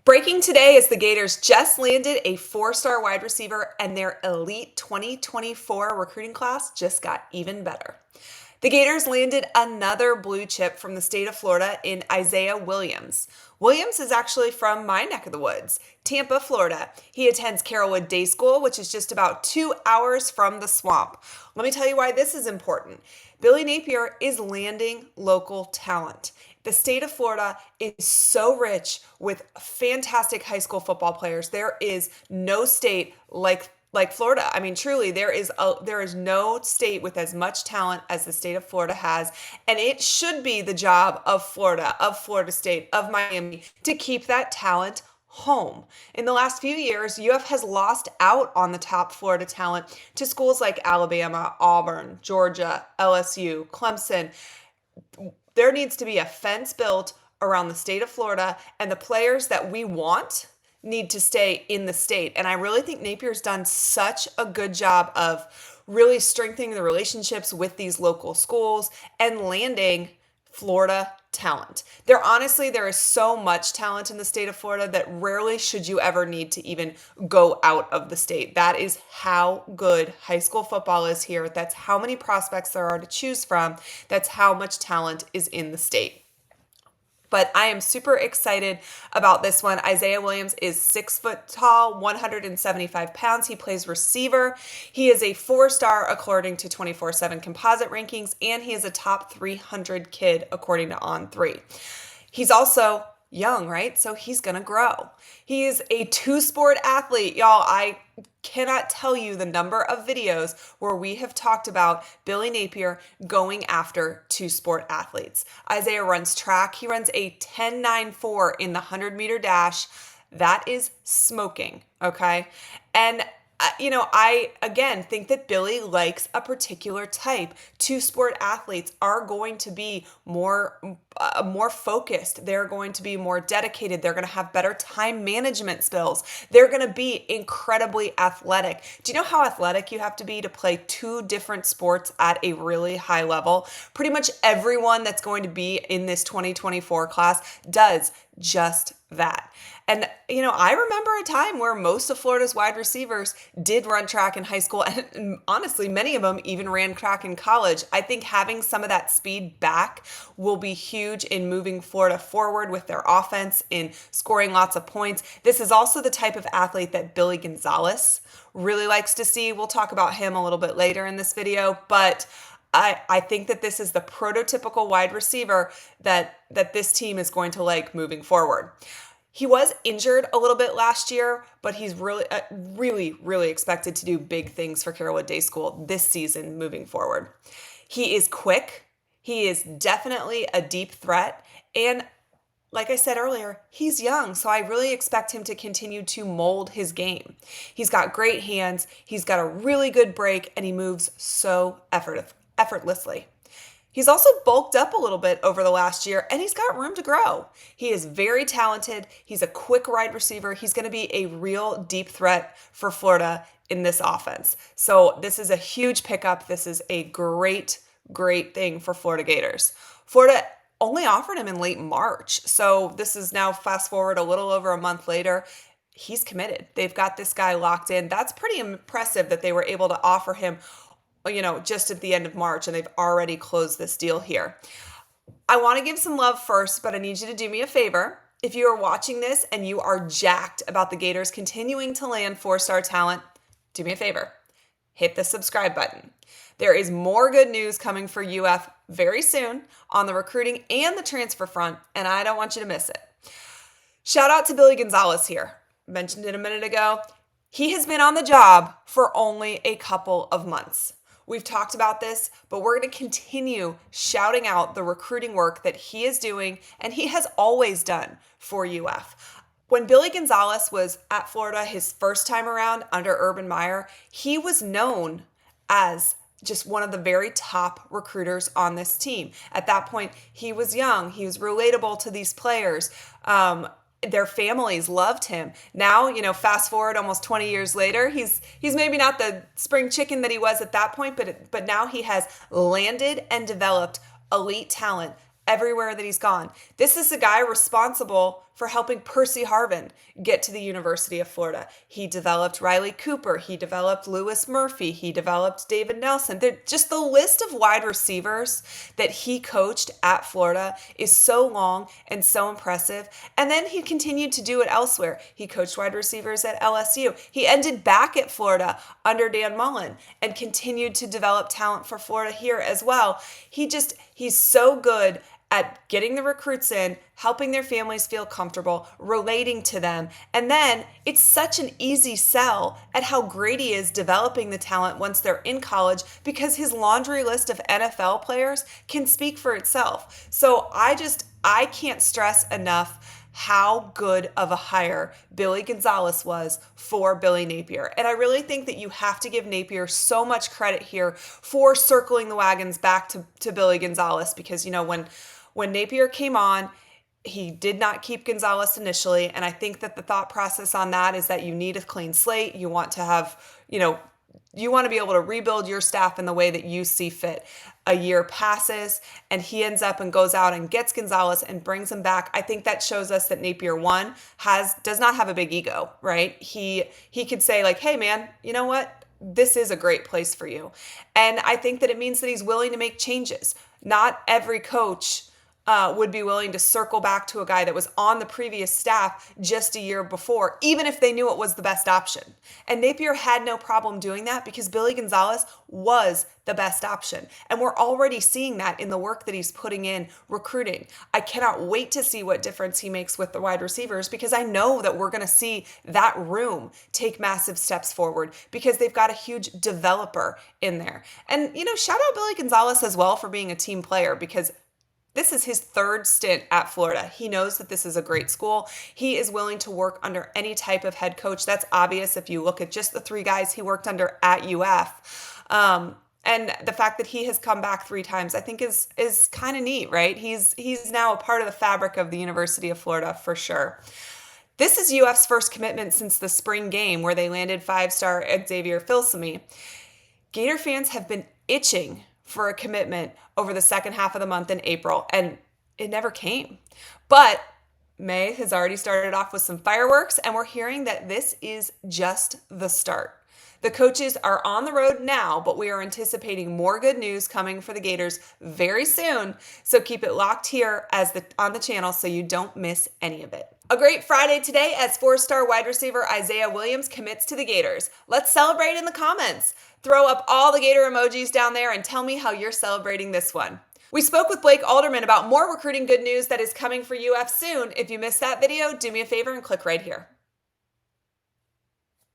Breaking today is the Gators just landed a 4-star wide receiver, and their elite 2024 recruiting class just got even better. The Gators landed another blue chip from the state of Florida in Izaiah Williams. Williams is actually from my neck of the woods, Tampa, Florida. He attends Carrollwood Day School, which is just about 2 hours from the swamp. Let me tell you why this is important. Billy Napier is landing local talent. The state of Florida is so rich with fantastic high school football players. There is no state like Florida. I mean, truly, there is no state with as much talent as the state of Florida has, and it should be the job of Florida, of Florida State, of Miami to keep that talent home. In the last few years, UF has lost out on the top Florida talent to schools like Alabama, Auburn, Georgia, LSU, Clemson. There needs to be a fence built around the state of Florida, and the players that we want need to stay in the state. And I really think Napier's done such a good job of really strengthening the relationships with these local schools and landing Florida talent. There is so much talent in the state of Florida that rarely should you ever need to even go out of the state. That is how good high school football is here. That's how many prospects there are to choose from. That's how much talent is in the state. But I am super excited about this one. Izaiah Williams is 6 foot tall, 175 pounds. He plays receiver. He is a 4-star according to 24/7 composite rankings, and he is a top 300 kid according to On3. He's also young, right? So he's going to grow. He is a 2-sport athlete. Y'all, I cannot tell you the number of videos where we have talked about Billy Napier going after 2-sport athletes. Izaiah runs track. He runs a 10.94 in the 100-meter dash. That is smoking, okay? And I, again, think that Billy likes a particular type. 2-sport athletes are going to be more focused. They're going to be more dedicated. They're going to have better time management skills. They're going to be incredibly athletic. Do you know how athletic you have to be to play 2 different sports at a really high level? Pretty much everyone that's going to be in this 2024 class does just that. And, I remember a time where most of Florida's wide receivers did run track in high school. And honestly, many of them even ran track in college. I think having some of that speed back will be huge in moving Florida forward with their offense, in scoring lots of points. This is also the type of athlete that Billy Gonzales really likes to see. We'll talk about him a little bit later in this video, but I think that this is the prototypical wide receiver that this team is going to like moving forward. He was injured a little bit last year, but he's really expected to do big things for Carrollwood Day School this season moving forward. He is quick. He is definitely a deep threat. And like I said earlier, he's young, so I really expect him to continue to mold his game. He's got great hands. He's got a really good break, and he moves so effortlessly. He's also bulked up a little bit over the last year, and he's got room to grow. He is very talented. He's a quick wide receiver. He's going to be a real deep threat for Florida in this offense. So this is a huge pickup. This is a great thing for Florida Gators. Florida only offered him in late March. So this is now fast forward a little over a month later. He's committed. They've got this guy locked in. That's pretty impressive that they were able to offer him just at the end of March, and they've already closed this deal here. I want to give some love first, but I need you to do me a favor. If you are watching this and you are jacked about the Gators continuing to land 4-star talent, do me a favor. Hit the subscribe button. There is more good news coming for UF very soon on the recruiting and the transfer front, and I don't want you to miss it. Shout out to Billy Gonzales here. Mentioned it a minute ago. He has been on the job for only a couple of months. We've talked about this, but we're going to continue shouting out the recruiting work that he is doing and he has always done for UF. When Billy Gonzales was at Florida his first time around under Urban Meyer, he was known as just one of the very top recruiters on this team. At that point, he was young. He was relatable to these players. Their families loved him. Now, fast forward almost 20 years later, he's maybe not the spring chicken that he was at that point, but now he has landed and developed elite talent everywhere that he's gone. This is a guy responsible for helping Percy Harvin get to the University of Florida. He developed Riley Cooper. He developed Lewis Murphy. He developed David Nelson. Just the list of wide receivers that he coached at Florida is so long and so impressive. And then he continued to do it elsewhere. He coached wide receivers at LSU. He ended back at Florida under Dan Mullen and continued to develop talent for Florida here as well. He's so good at getting the recruits in, helping their families feel comfortable, relating to them. And then it's such an easy sell at how great he is developing the talent once they're in college, because his laundry list of NFL players can speak for itself. So I can't stress enough how good of a hire Billy Gonzales was for Billy Napier. And I really think that you have to give Napier so much credit here for circling the wagons back to Billy Gonzales, because, when Napier came on, he did not keep Gonzales initially. And I think that the thought process on that is that you need a clean slate. You want to have, you want to be able to rebuild your staff in the way that you see fit. A year passes and he ends up and goes out and gets Gonzales and brings him back. I think that shows us that Napier, one, does not have a big ego, right? He could say like, hey man, you know what? This is a great place for you. And I think that it means that he's willing to make changes. Not every coach would be willing to circle back to a guy that was on the previous staff just a year before, even if they knew it was the best option. And Napier had no problem doing that because Billy Gonzales was the best option. And we're already seeing that in the work that he's putting in recruiting. I cannot wait to see what difference he makes with the wide receivers, because I know that we're going to see that room take massive steps forward because they've got a huge developer in there. And, shout out Billy Gonzales as well for being a team player, because this is his third stint at Florida. He knows that this is a great school. He is willing to work under any type of head coach. That's obvious if you look at just the 3 guys he worked under at UF. And the fact that he has come back 3 times, I think is kind of neat, right? He's now a part of the fabric of the University of Florida for sure. This is UF's first commitment since the spring game where they landed 5-star Izaiah Williams. Gator fans have been itching for a commitment over the second half of the month in April, and it never came. But May has already started off with some fireworks, and we're hearing that this is just the start. The coaches are on the road now, but we are anticipating more good news coming for the Gators very soon. So keep it locked here on the channel so you don't miss any of it. A great Friday today as 4-star wide receiver Izaiah Williams commits to the Gators. Let's celebrate in the comments. Throw up all the Gator emojis down there and tell me how you're celebrating this one. We spoke with Blake Alderman about more recruiting good news that is coming for UF soon. If you missed that video, do me a favor and click right here.